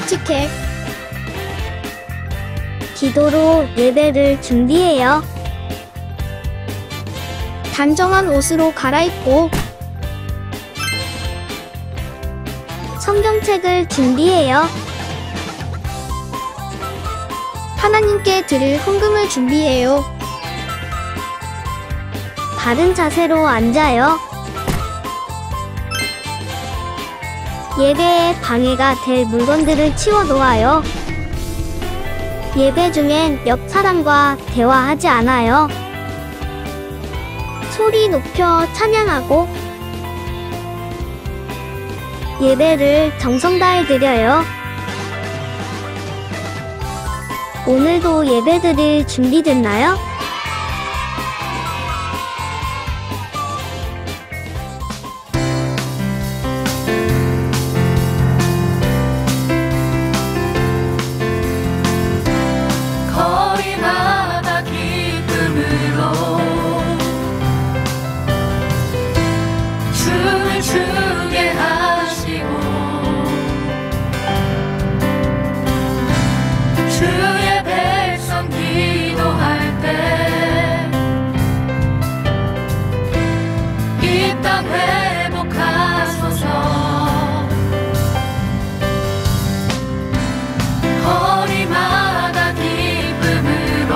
묵직해. 기도로 예배를 준비해요. 단정한 옷으로 갈아입고 성경책을 준비해요. 하나님께 드릴 헌금을 준비해요. 바른 자세로 앉아요. 예배에 방해가 될 물건들을 치워놓아요. 예배 중엔 옆 사람과 대화하지 않아요. 소리 높여 찬양하고 예배를 정성 다해 드려요. 오늘도 예배 드릴 준비됐나요? 거리마다 기쁨으로 춤을 추게 하시고 주의 백성 기도할 때 이 땅 회복하소서. 거리마다 기쁨으로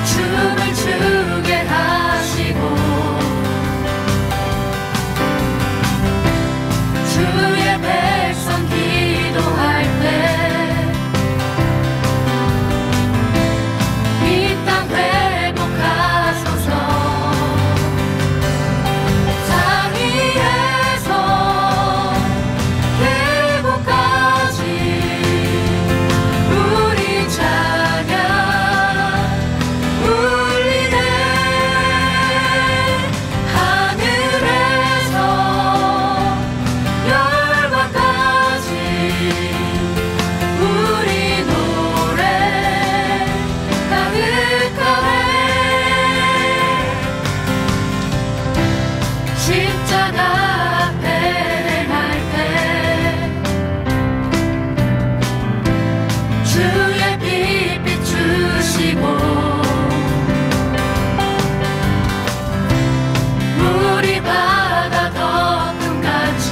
춤을 추게 하시고 주의 백성 기도할 때 이 땅 회복하소서. 땅 위에서 계곡까지 우리 찬양 울리네. 하늘에서 열방까지 우리 노래 가득하네. 십자가 앞에 행할 때 주의 빛 비추시고 물이 바다 덮음같이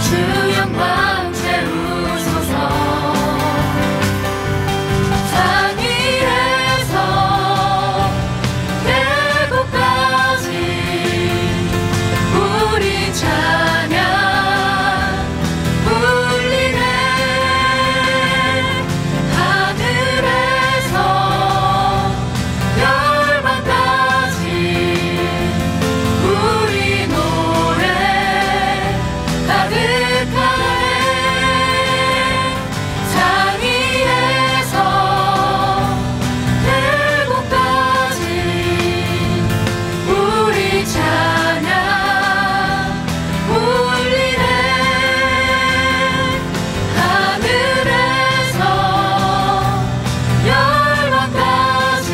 주 영광 채우소서. 땅 위에서 계곡까지 우리 찬양 울리네. 하늘에서 열방까지 우리 노래 가득하네. 땅 위에서 계곡까지 우리 찬양 울리네. 하늘에서 열방까지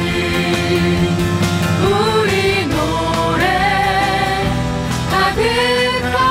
우리 노래 가득하네.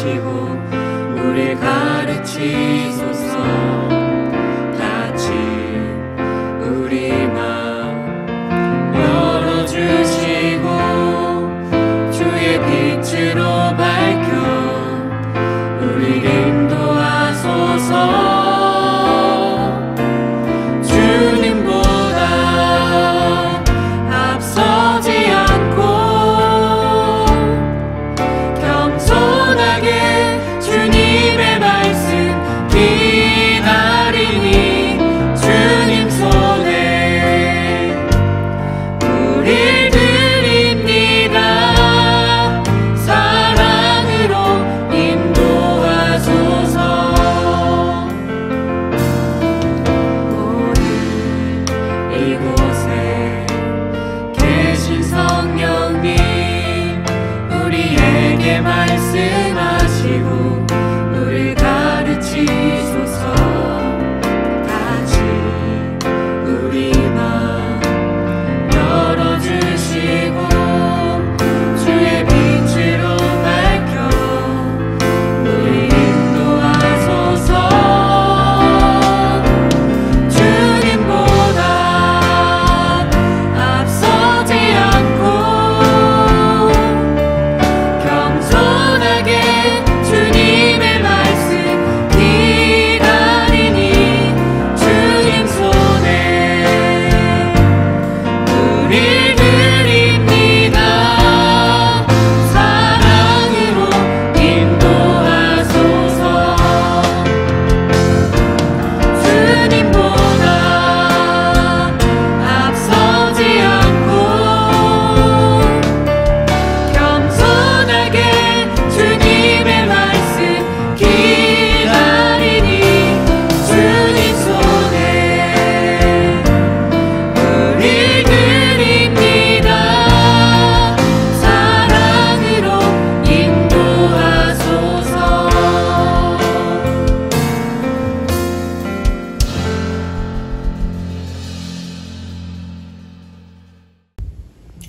말씀하시고 우리 가르치소서. 같이 우리 맘 열어주시고 주의 빛으로 밝혀 우리 인도하소서.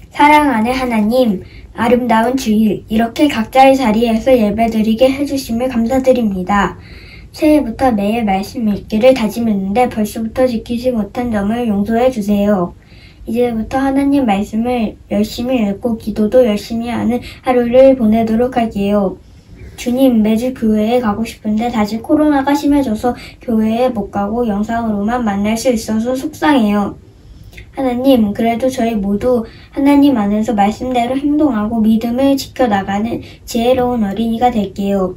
사랑하는 하나님, 아름다운 주일, 이렇게 각자의 자리에서 예배드리게 해주심을 감사드립니다. 새해부터 매일 말씀 읽기를 다짐했는데 벌써부터 지키지 못한 점을 용서해 주세요. 이제부터 하나님 말씀을 열심히 읽고 기도도 열심히 하는 하루를 보내도록 할게요. 주님, 매주 교회에 가고 싶은데 다시 코로나가 심해져서 교회에 못 가고 영상으로만 만날 수 있어서 속상해요. 하나님, 그래도 저희 모두 하나님 안에서 말씀대로 행동하고 믿음을 지켜나가는 지혜로운 어린이가 될게요.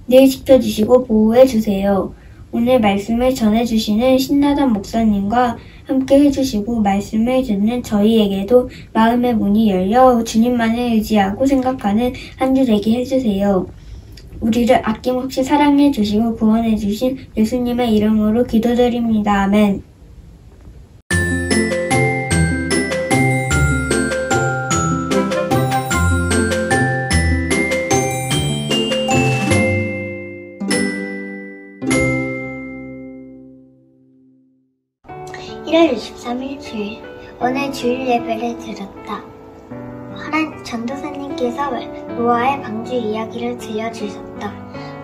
늘 지켜주시고 보호해주세요. 오늘 말씀을 전해주시는 신나단 목사님과 함께 해주시고 말씀을 듣는 저희에게도 마음의 문이 열려 주님만을 의지하고 생각하는 한 주 되게 해주세요. 우리를 아낌없이 사랑해주시고 구원해주신 예수님의 이름으로 기도드립니다. 아멘. (1월 23일) 주일. 오늘 주일 예배를 드렸다. 전도사님께서 노아의 방주 이야기를 들려주셨다.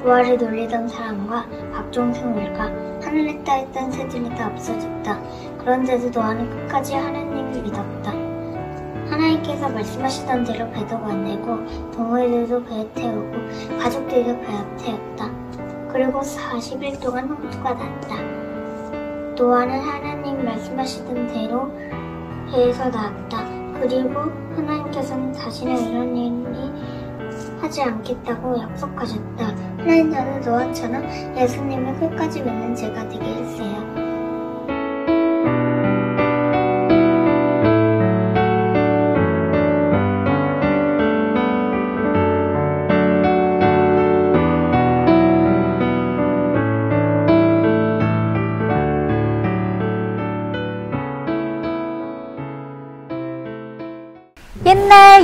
노아를 놀리던 사람과 박종승 울가, 하늘에 떠있던 새들이 다 없어졌다. 그런데도 노아는 끝까지 하나님을 믿었다. 하나님께서 말씀하시던 대로 배도 만들고 동물들도 배에 태우고 가족들도 배에 태웠다. 그리고 40일 동안 홍수가 났다. 노아는 하나님 말씀하시던 대로 배에서 나왔다. 그리고 하나님께서는 다시는 이런 일이 하지 않겠다고 약속하셨다. 하나님께서는 노아처럼 예수님을 끝까지 믿는 제가 되게 해주세요.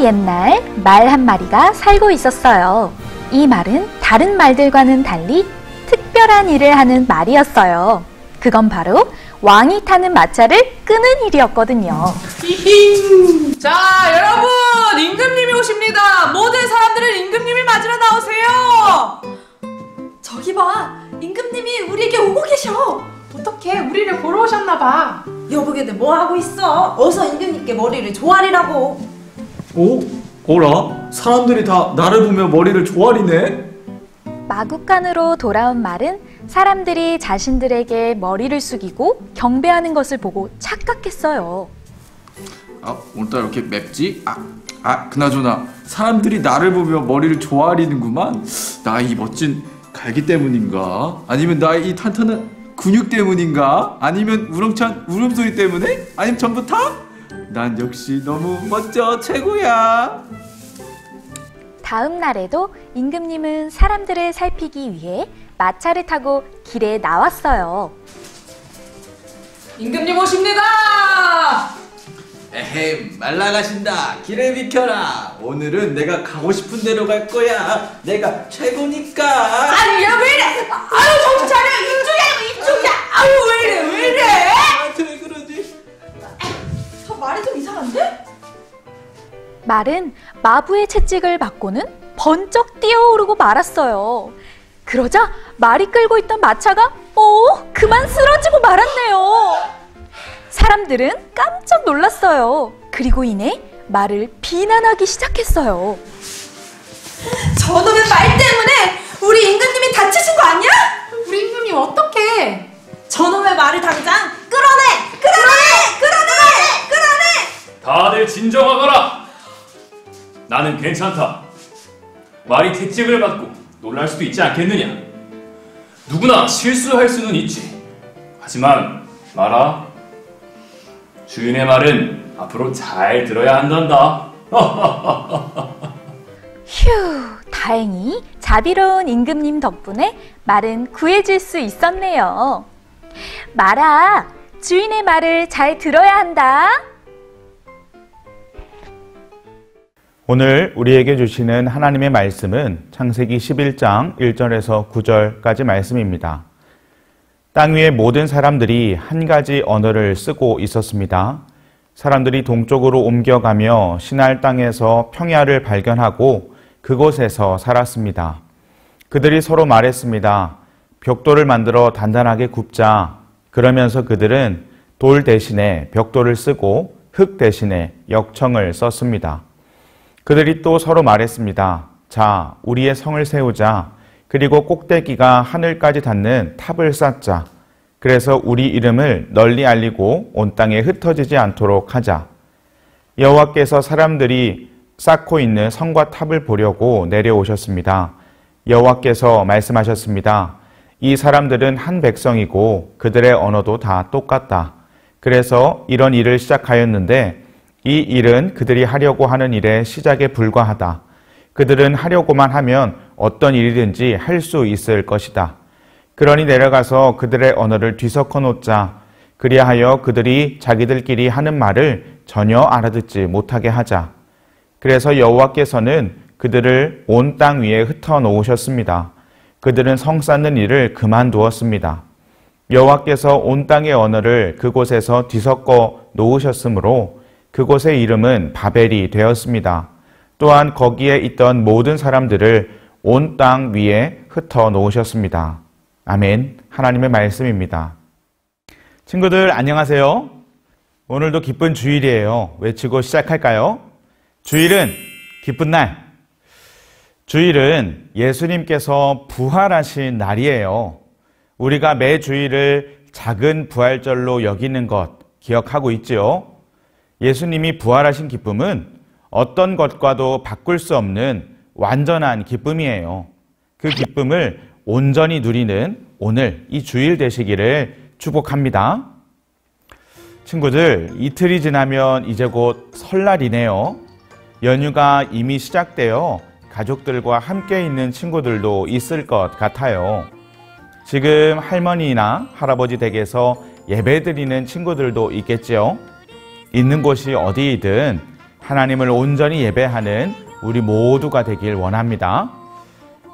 옛날 말 한 마리가 살고 있었어요. 이 말은 다른 말들과는 달리 특별한 일을 하는 말이었어요. 그건 바로 왕이 타는 마차를 끄는 일이었거든요. 히히. 자, 여러분, 임금님이 오십니다. 모든 사람들은 임금님을 맞으러 나오세요. 저기 봐, 임금님이 우리에게 오고 계셔. 어떡해, 우리를 보러 오셨나봐. 여보게들 뭐 하고 있어? 어서 임금님께 머리를 조아리라고. 오? 어라? 사람들이 다 나를 보며 머리를 조아리네? 마국간으로 돌아온 말은 사람들이 자신들에게 머리를 숙이고 경배하는 것을 보고 착각했어요. 오늘따라 이렇게 맵지? 그나저나 사람들이 나를 보며 머리를 조아리는구만. 나 이 멋진 갈기 때문인가? 아니면 나 이 탄탄한 근육 때문인가? 아니면 우렁찬 울음소리 때문에? 아니면 전부 다? 난 역시 너무 멋져, 최고야. 다음 날에도 임금님은 사람들을 살피기 위해 마차를 타고 길에 나왔어요. 임금님 오십니다. 에헴, 말라가신다. 길을 비켜라. 오늘은 내가 가고 싶은 데로 갈 거야. 내가 최고니까. 아니, 야, 왜 이래? 아유, 정신 차려. 이쪽이야. 아유, 왜 이래? 나한테 왜 그러지? 저 말이 좀 이상한데? 말은 마부의 채찍을 받고는 번쩍 뛰어오르고 말았어요. 그러자 말이 끌고 있던 마차가 그만 쓰러지고 말았네요. 사람들은 깜짝 놀랐어요. 그리고 이내 말을 비난하기 시작했어요. 저놈의 말 때문에 우리 임금님이 다치신 거 아니야? 우리 임금님 어떡해? 저놈의 말을 당장 끌어내! 다들 진정하거라. 나는 괜찮다. 말이 채찍을 받고 놀랄 수도 있지 않겠느냐. 누구나 실수할 수는 있지. 하지만 말아, 주인의 말은 앞으로 잘 들어야 한단다. 휴, 다행히 자비로운 임금님 덕분에 말은 구해질 수 있었네요. 말아, 주인의 말을 잘 들어야 한다. 오늘 우리에게 주시는 하나님의 말씀은 창세기 11장 1절에서 9절까지 말씀입니다. 땅 위의 모든 사람들이 한 가지 언어를 쓰고 있었습니다. 사람들이 동쪽으로 옮겨가며 시날 땅에서 평야를 발견하고 그곳에서 살았습니다. 그들이 서로 말했습니다. 벽돌을 만들어 단단하게 굽자. 그러면서 그들은 돌 대신에 벽돌을 쓰고 흙 대신에 역청을 썼습니다. 그들이 또 서로 말했습니다. 자, 우리의 성을 세우자. 그리고 꼭대기가 하늘까지 닿는 탑을 쌓자. 그래서 우리 이름을 널리 알리고 온 땅에 흩어지지 않도록 하자. 여호와께서 사람들이 쌓고 있는 성과 탑을 보려고 내려오셨습니다. 여호와께서 말씀하셨습니다. 이 사람들은 한 백성이고 그들의 언어도 다 똑같다. 그래서 이런 일을 시작하였는데 이 일은 그들이 하려고 하는 일의 시작에 불과하다. 그들은 하려고만 하면 어떤 일이든지 할 수 있을 것이다. 그러니 내려가서 그들의 언어를 뒤섞어 놓자. 그리하여 그들이 자기들끼리 하는 말을 전혀 알아듣지 못하게 하자. 그래서 여호와께서는 그들을 온 땅 위에 흩어 놓으셨습니다. 그들은 성 쌓는 일을 그만두었습니다. 여호와께서 온 땅의 언어를 그곳에서 뒤섞어 놓으셨으므로 그곳의 이름은 바벨이 되었습니다. 또한 거기에 있던 모든 사람들을 온 땅 위에 흩어 놓으셨습니다. 아멘. 하나님의 말씀입니다. 친구들 안녕하세요. 오늘도 기쁜 주일이에요. 외치고 시작할까요? 주일은 기쁜 날. 주일은 예수님께서 부활하신 날이에요. 우리가 매 주일을 작은 부활절로 여기는 것 기억하고 있지요? 예수님이 부활하신 기쁨은 어떤 것과도 바꿀 수 없는 완전한 기쁨이에요. 그 기쁨을 온전히 누리는 오늘 이 주일 되시기를 축복합니다. 친구들, 이틀이 지나면 이제 곧 설날이네요. 연휴가 이미 시작되어 가족들과 함께 있는 친구들도 있을 것 같아요. 지금 할머니나 할아버지 댁에서 예배드리는 친구들도 있겠지요. 있는 곳이 어디이든 하나님을 온전히 예배하는 우리 모두가 되길 원합니다.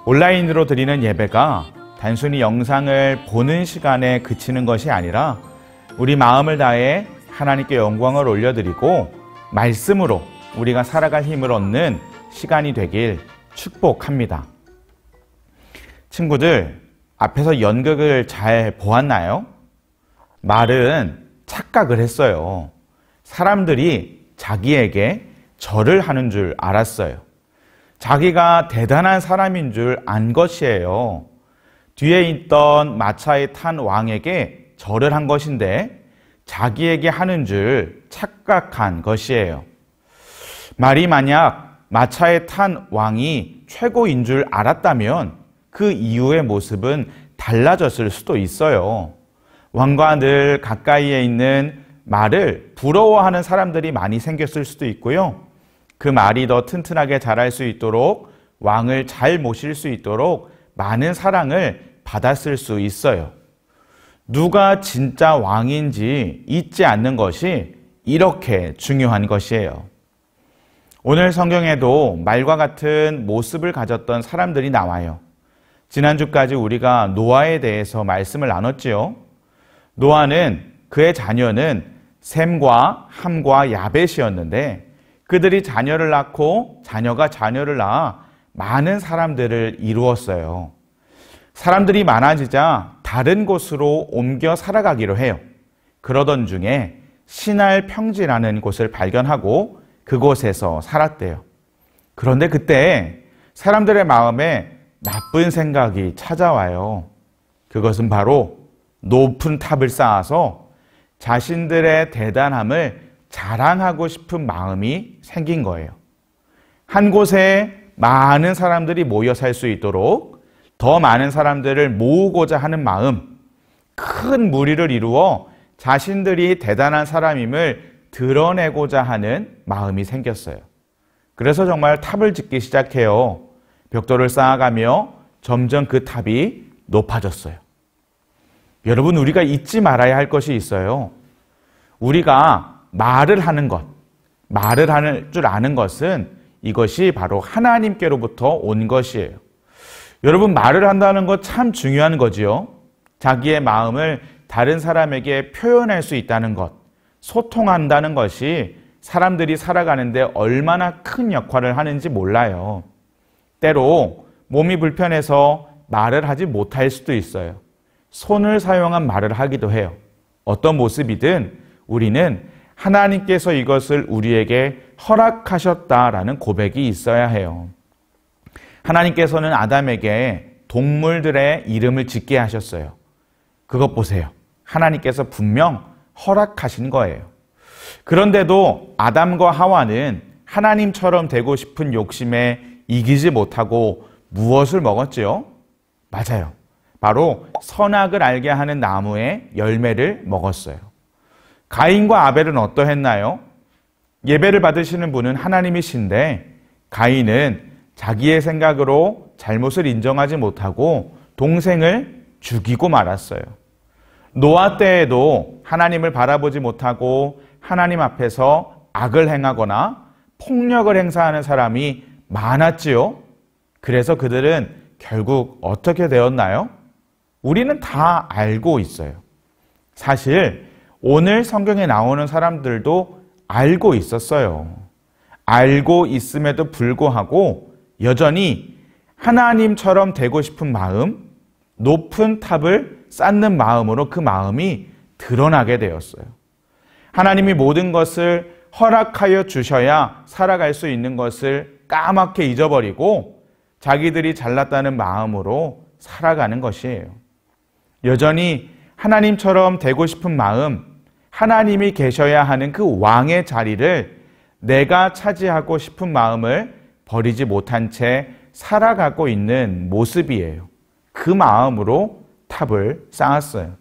온라인으로 드리는 예배가 단순히 영상을 보는 시간에 그치는 것이 아니라 우리 마음을 다해 하나님께 영광을 올려드리고 말씀으로 우리가 살아갈 힘을 얻는 시간이 되길 축복합니다. 친구들, 앞에서 연극을 잘 보았나요? 말은 착각을 했어요. 사람들이 자기에게 절을 하는 줄 알았어요. 자기가 대단한 사람인 줄 안 것이에요. 뒤에 있던 마차에 탄 왕에게 절을 한 것인데 자기에게 하는 줄 착각한 것이에요. 말이 만약 마차에 탄 왕이 최고인 줄 알았다면 그 이후의 모습은 달라졌을 수도 있어요. 왕과 늘 가까이에 있는 말을 부러워하는 사람들이 많이 생겼을 수도 있고요. 그 말이 더 튼튼하게 자랄 수 있도록 왕을 잘 모실 수 있도록 많은 사랑을 받았을 수 있어요. 누가 진짜 왕인지 잊지 않는 것이 이렇게 중요한 것이에요. 오늘 성경에도 말과 같은 모습을 가졌던 사람들이 나와요. 지난주까지 우리가 노아에 대해서 말씀을 나눴지요. 노아는 그의 자녀는 셈과 함과 야벳이었는데 그들이 자녀를 낳고 자녀가 자녀를 낳아 많은 사람들을 이루었어요. 사람들이 많아지자 다른 곳으로 옮겨 살아가기로 해요. 그러던 중에 시날 평지라는 곳을 발견하고 그곳에서 살았대요. 그런데 그때 사람들의 마음에 나쁜 생각이 찾아와요. 그것은 바로 높은 탑을 쌓아서 자신들의 대단함을 자랑하고 싶은 마음이 생긴 거예요. 한 곳에 많은 사람들이 모여 살 수 있도록 더 많은 사람들을 모으고자 하는 마음, 큰 무리를 이루어 자신들이 대단한 사람임을 드러내고자 하는 마음이 생겼어요. 그래서 정말 탑을 짓기 시작해요. 벽돌을 쌓아가며 점점 그 탑이 높아졌어요. 여러분, 우리가 잊지 말아야 할 것이 있어요. 우리가 말을 하는 것, 말을 할 줄 아는 것은 이것이 바로 하나님께로부터 온 것이에요. 여러분, 말을 한다는 것 참 중요한 거지요. 자기의 마음을 다른 사람에게 표현할 수 있다는 것, 소통한다는 것이 사람들이 살아가는데 얼마나 큰 역할을 하는지 몰라요. 때로 몸이 불편해서 말을 하지 못할 수도 있어요. 손을 사용한 말을 하기도 해요. 어떤 모습이든 우리는 하나님께서 이것을 우리에게 허락하셨다라는 고백이 있어야 해요. 하나님께서는 아담에게 동물들의 이름을 짓게 하셨어요. 그것 보세요. 하나님께서 분명 허락하신 거예요. 그런데도 아담과 하와는 하나님처럼 되고 싶은 욕심에 이기지 못하고 무엇을 먹었지요? 맞아요. 바로 선악을 알게 하는 나무의 열매를 먹었어요. 가인과 아벨은 어떠했나요? 예배를 받으시는 분은 하나님이신데 가인은 자기의 생각으로 잘못을 인정하지 못하고 동생을 죽이고 말았어요. 노아 때에도 하나님을 바라보지 못하고 하나님 앞에서 악을 행하거나 폭력을 행사하는 사람이 많았지요. 그래서 그들은 결국 어떻게 되었나요? 우리는 다 알고 있어요. 사실 오늘 성경에 나오는 사람들도 알고 있었어요. 알고 있음에도 불구하고 여전히 하나님처럼 되고 싶은 마음, 높은 탑을 쌓는 마음으로 그 마음이 드러나게 되었어요. 하나님이 모든 것을 허락하여 주셔야 살아갈 수 있는 것을 까맣게 잊어버리고 자기들이 잘났다는 마음으로 살아가는 것이에요. 여전히 하나님처럼 되고 싶은 마음, 하나님이 계셔야 하는 그 왕의 자리를 내가 차지하고 싶은 마음을 버리지 못한 채 살아가고 있는 모습이에요. 그 마음으로 탑을 쌓았어요.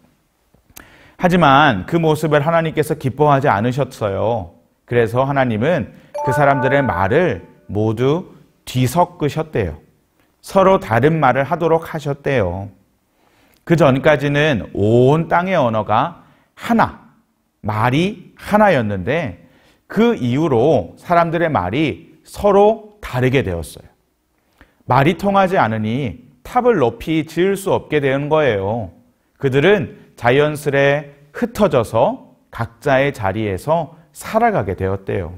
하지만 그 모습을 하나님께서 기뻐하지 않으셨어요. 그래서 하나님은 그 사람들의 말을 모두 뒤섞으셨대요. 서로 다른 말을 하도록 하셨대요. 그 전까지는 온 땅의 언어가 하나, 말이 하나였는데 그 이후로 사람들의 말이 서로 다르게 되었어요. 말이 통하지 않으니 탑을 높이 지을 수 없게 되는 거예요. 그들은 자연스레 흩어져서 각자의 자리에서 살아가게 되었대요.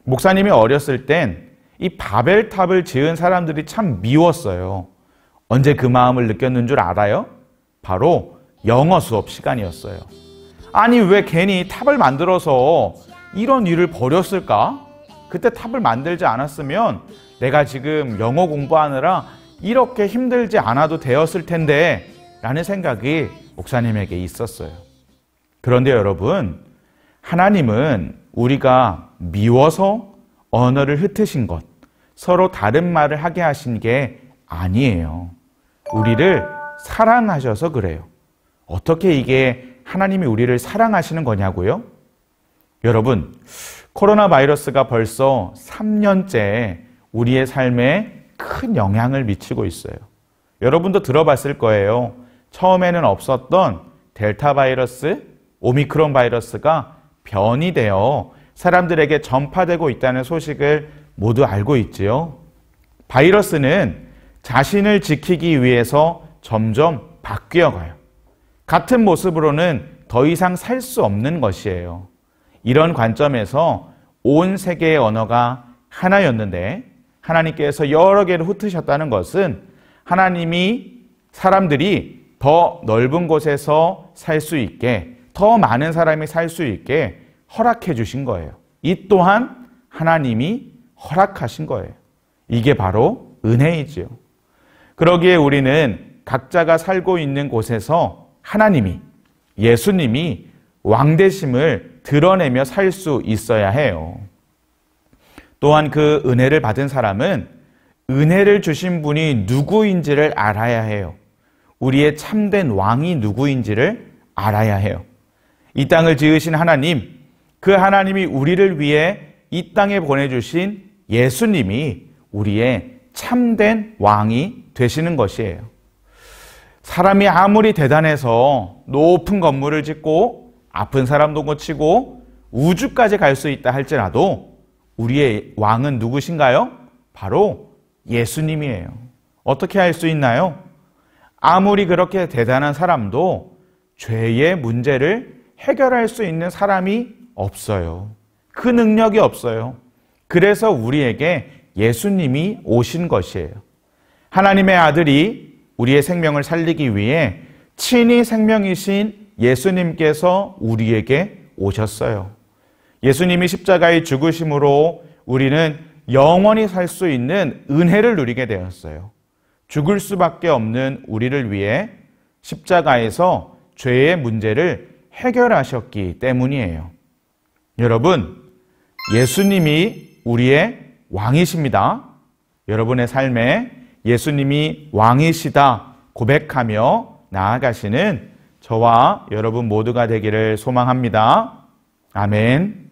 목사님이 어렸을 땐 이 바벨탑을 지은 사람들이 참 미웠어요. 언제 그 마음을 느꼈는 줄 알아요? 바로 영어 수업 시간이었어요. 아니, 왜 괜히 탑을 만들어서 이런 일을 벌였을까? 그때 탑을 만들지 않았으면 내가 지금 영어 공부하느라 이렇게 힘들지 않아도 되었을 텐데 라는 생각이 목사님에게 있었어요. 그런데 여러분, 하나님은 우리가 미워서 언어를 흩으신 것, 서로 다른 말을 하게 하신 게 아니에요. 우리를 사랑하셔서 그래요. 어떻게 이게 하나님이 우리를 사랑하시는 거냐고요? 여러분, 코로나 바이러스가 벌써 3년째 우리의 삶에 큰 영향을 미치고 있어요. 여러분도 들어봤을 거예요. 처음에는 없었던 델타 바이러스, 오미크론 바이러스가 변이되어 사람들에게 전파되고 있다는 소식을 모두 알고 있지요. 바이러스는 자신을 지키기 위해서 점점 바뀌어가요. 같은 모습으로는 더 이상 살 수 없는 것이에요. 이런 관점에서 온 세계의 언어가 하나였는데 하나님께서 여러 개를 흩으셨다는 것은 하나님이 사람들이 더 넓은 곳에서 살 수 있게, 더 많은 사람이 살 수 있게 허락해 주신 거예요. 이 또한 하나님이 허락하신 거예요. 이게 바로 은혜이지요. 그러기에 우리는 각자가 살고 있는 곳에서 하나님이, 예수님이 왕되심을 드러내며 살 수 있어야 해요. 또한 그 은혜를 받은 사람은 은혜를 주신 분이 누구인지를 알아야 해요. 우리의 참된 왕이 누구인지를 알아야 해요. 이 땅을 지으신 하나님, 그 하나님이 우리를 위해 이 땅에 보내주신 예수님이 우리의 참된 왕이 되시는 것이에요. 사람이 아무리 대단해서 높은 건물을 짓고 아픈 사람도 고치고 우주까지 갈 수 있다 할지라도 우리의 왕은 누구신가요? 바로 예수님이에요. 어떻게 할 수 있나요? 아무리 그렇게 대단한 사람도 죄의 문제를 해결할 수 있는 사람이 없어요. 그 능력이 없어요. 그래서 우리에게 예수님이 오신 것이에요. 하나님의 아들이 우리의 생명을 살리기 위해 친히 생명이신 예수님께서 우리에게 오셨어요. 예수님이 십자가의 죽으심으로 우리는 영원히 살 수 있는 은혜를 누리게 되었어요. 죽을 수밖에 없는 우리를 위해 십자가에서 죄의 문제를 해결하셨기 때문이에요. 여러분, 예수님이 우리의 왕이십니다. 여러분의 삶에 예수님이 왕이시다 고백하며 나아가시는 저와 여러분 모두가 되기를 소망합니다. 아멘.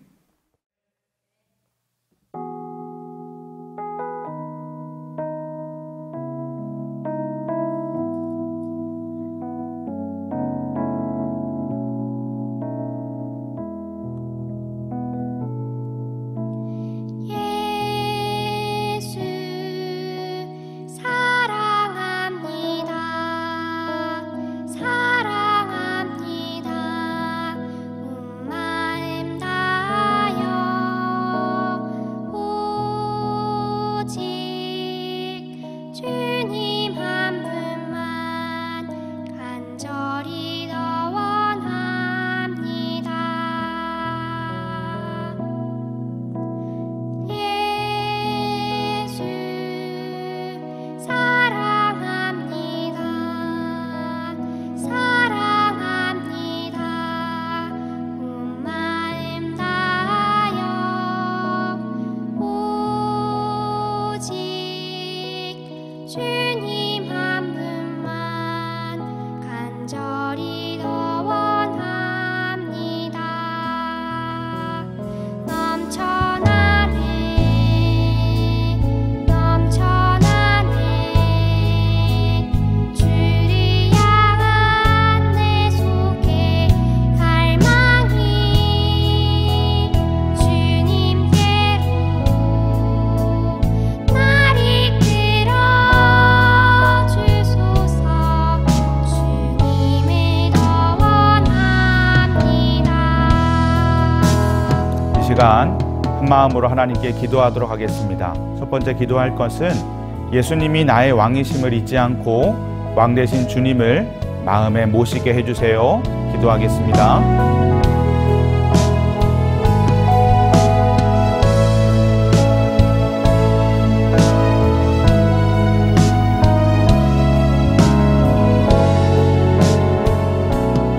시간 한 마음으로 하나님께 기도하도록 하겠습니다. 첫 번째 기도할 것은 예수님이 나의 왕이심을 잊지 않고 왕 되신 주님을 마음에 모시게 해주세요. 기도하겠습니다.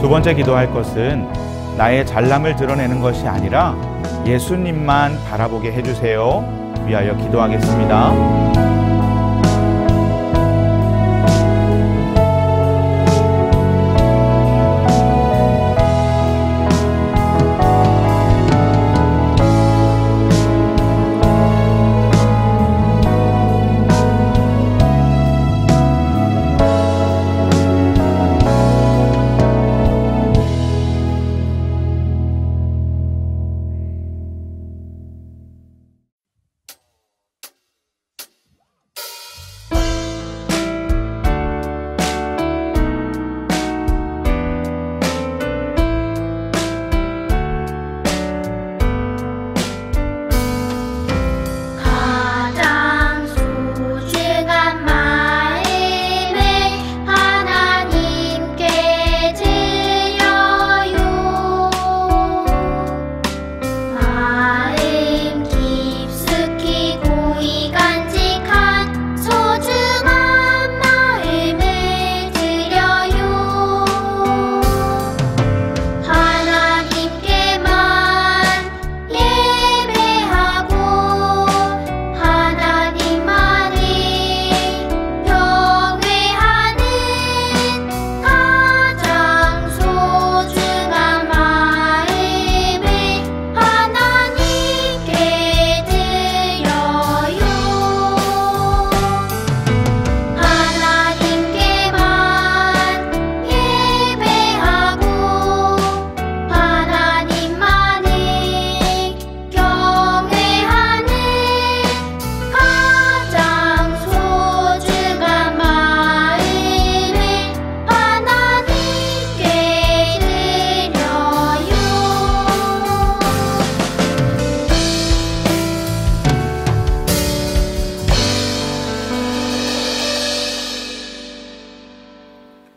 두 번째 기도할 것은 나의 잘남을 드러내는 것이 아니라 예수님만 바라보게 해주세요. 위하여 기도하겠습니다.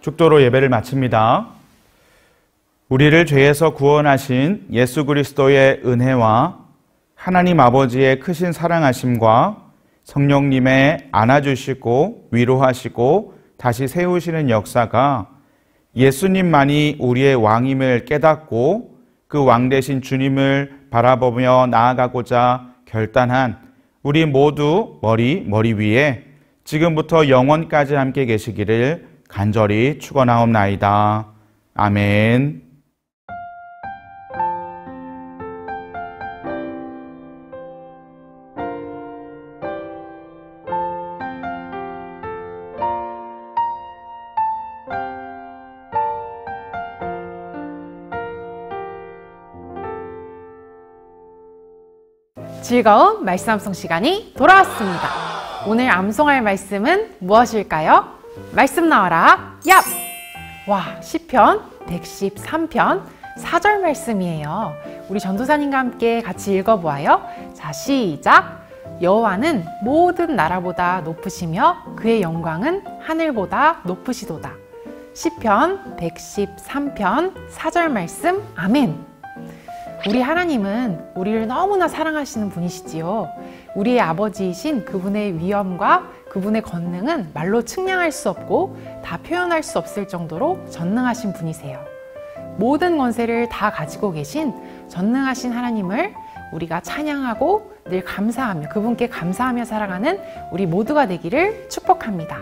축도로 예배를 마칩니다. 우리를 죄에서 구원하신 예수 그리스도의 은혜와 하나님 아버지의 크신 사랑하심과 성령님의 안아주시고 위로하시고 다시 세우시는 역사가 예수님만이 우리의 왕임을 깨닫고 그 왕 되신 주님을 바라보며 나아가고자 결단한 우리 모두 머리 위에 지금부터 영원까지 함께 계시기를 간절히 축원하옵나이다. 아멘. 즐거운 말씀 암송 시간이 돌아왔습니다. 오늘 암송할 말씀은 무엇일까요? 말씀 나와라. 얍! 와, 시편 113편 4절 말씀이에요. 우리 전도사님과 함께 같이 읽어보아요. 자, 시작! 여호와는 모든 나라보다 높으시며 그의 영광은 하늘보다 높으시도다. 시편 113편 4절 말씀. 아멘. 우리 하나님은 우리를 너무나 사랑하시는 분이시지요. 우리의 아버지이신 그분의 위엄과 그분의 권능은 말로 측량할 수 없고 다 표현할 수 없을 정도로 전능하신 분이세요. 모든 권세를 다 가지고 계신 전능하신 하나님을 우리가 찬양하고 늘 감사하며 그분께 감사하며 살아가는 우리 모두가 되기를 축복합니다.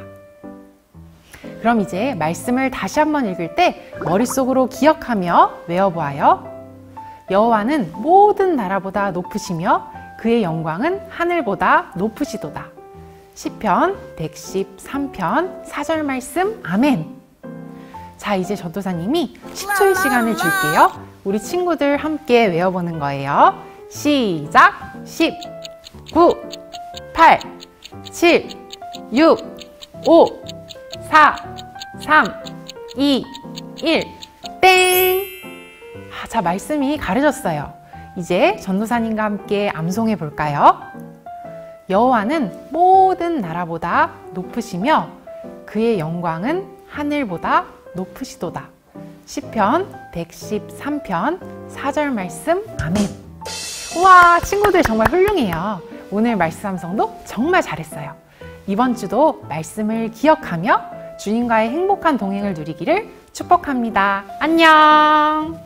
그럼 이제 말씀을 다시 한번 읽을 때 머릿속으로 기억하며 외워보아요. 여호와는 모든 나라보다 높으시며 그의 영광은 하늘보다 높으시도다. 시편 113편 4절 말씀. 아멘. 자, 이제 전도사님이 10초의 시간을 줄게요. 우리 친구들 함께 외워보는 거예요. 시작! 10, 9, 8, 7, 6, 5, 4, 3, 2, 1, 땡! 자, 말씀이 가려졌어요. 이제 전도사님과 함께 암송해 볼까요? 여호와는 모든 나라보다 높으시며 그의 영광은 하늘보다 높으시도다. 시편 113편 4절 말씀. 아멘. 우와, 친구들 정말 훌륭해요. 오늘 말씀 암송도 정말 잘했어요. 이번 주도 말씀을 기억하며 주님과의 행복한 동행을 누리기를 축복합니다. 안녕.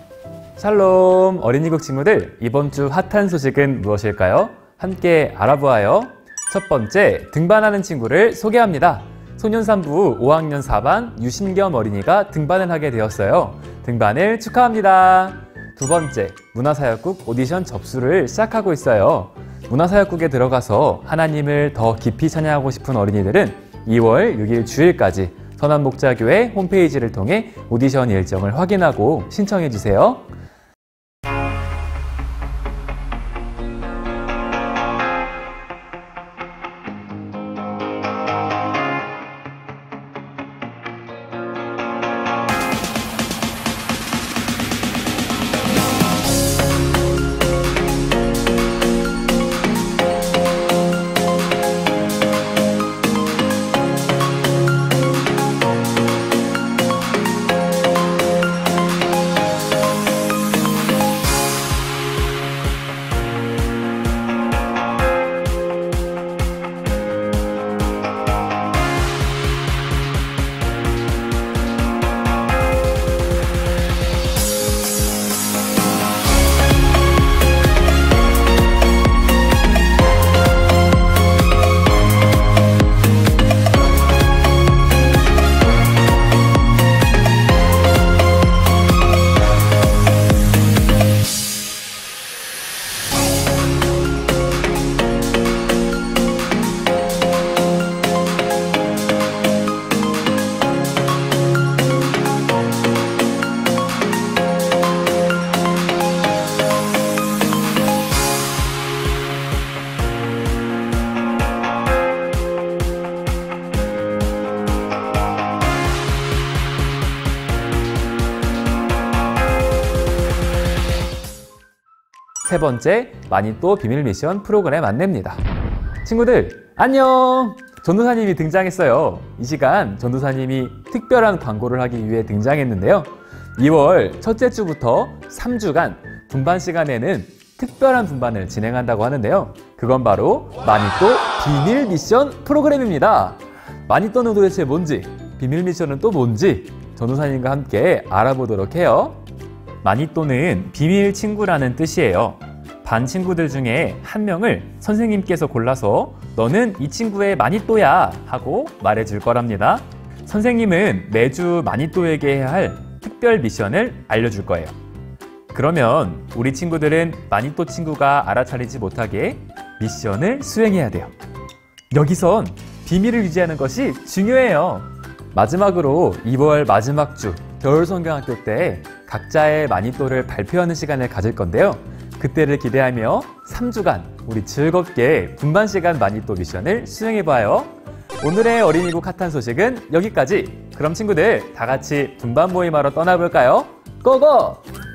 샬롬 어린이국 친구들, 이번 주 핫한 소식은 무엇일까요? 함께 알아보아요. 첫 번째, 등반하는 친구를 소개합니다. 소년산부 5학년 4반 유신겸 어린이가 등반을 하게 되었어요. 등반을 축하합니다. 두 번째, 문화사역국 오디션 접수를 시작하고 있어요. 문화사역국에 들어가서 하나님을 더 깊이 찬양하고 싶은 어린이들은 2월 6일 주일까지 선한목자교회 홈페이지를 통해 오디션 일정을 확인하고 신청해 주세요. 세 번째, 마니또 비밀 미션 프로그램 안내입니다. 친구들, 안녕! 전도사님이 등장했어요. 이 시간 전도사님이 특별한 광고를 하기 위해 등장했는데요. 2월 첫째 주부터 3주간 분반 시간에는 특별한 분반을 진행한다고 하는데요. 그건 바로 마니또 비밀 미션 프로그램입니다. 마니또는 도대체 뭔지, 비밀 미션은 또 뭔지 전도사님과 함께 알아보도록 해요. 마니또는 비밀 친구라는 뜻이에요. 반 친구들 중에 한 명을 선생님께서 골라서 너는 이 친구의 마니또야 하고 말해줄 거랍니다. 선생님은 매주 마니또에게 해야 할 특별 미션을 알려줄 거예요. 그러면 우리 친구들은 마니또 친구가 알아차리지 못하게 미션을 수행해야 돼요. 여기선 비밀을 유지하는 것이 중요해요. 마지막으로 2월 마지막 주 겨울성경학교 때 각자의 마니또를 발표하는 시간을 가질 건데요. 그때를 기대하며 3주간 우리 즐겁게 분반 시간 마니또 미션을 수행해봐요. 오늘의 어린이국 핫한 소식은 여기까지. 그럼 친구들 다 같이 분반 모임하러 떠나볼까요? 고고!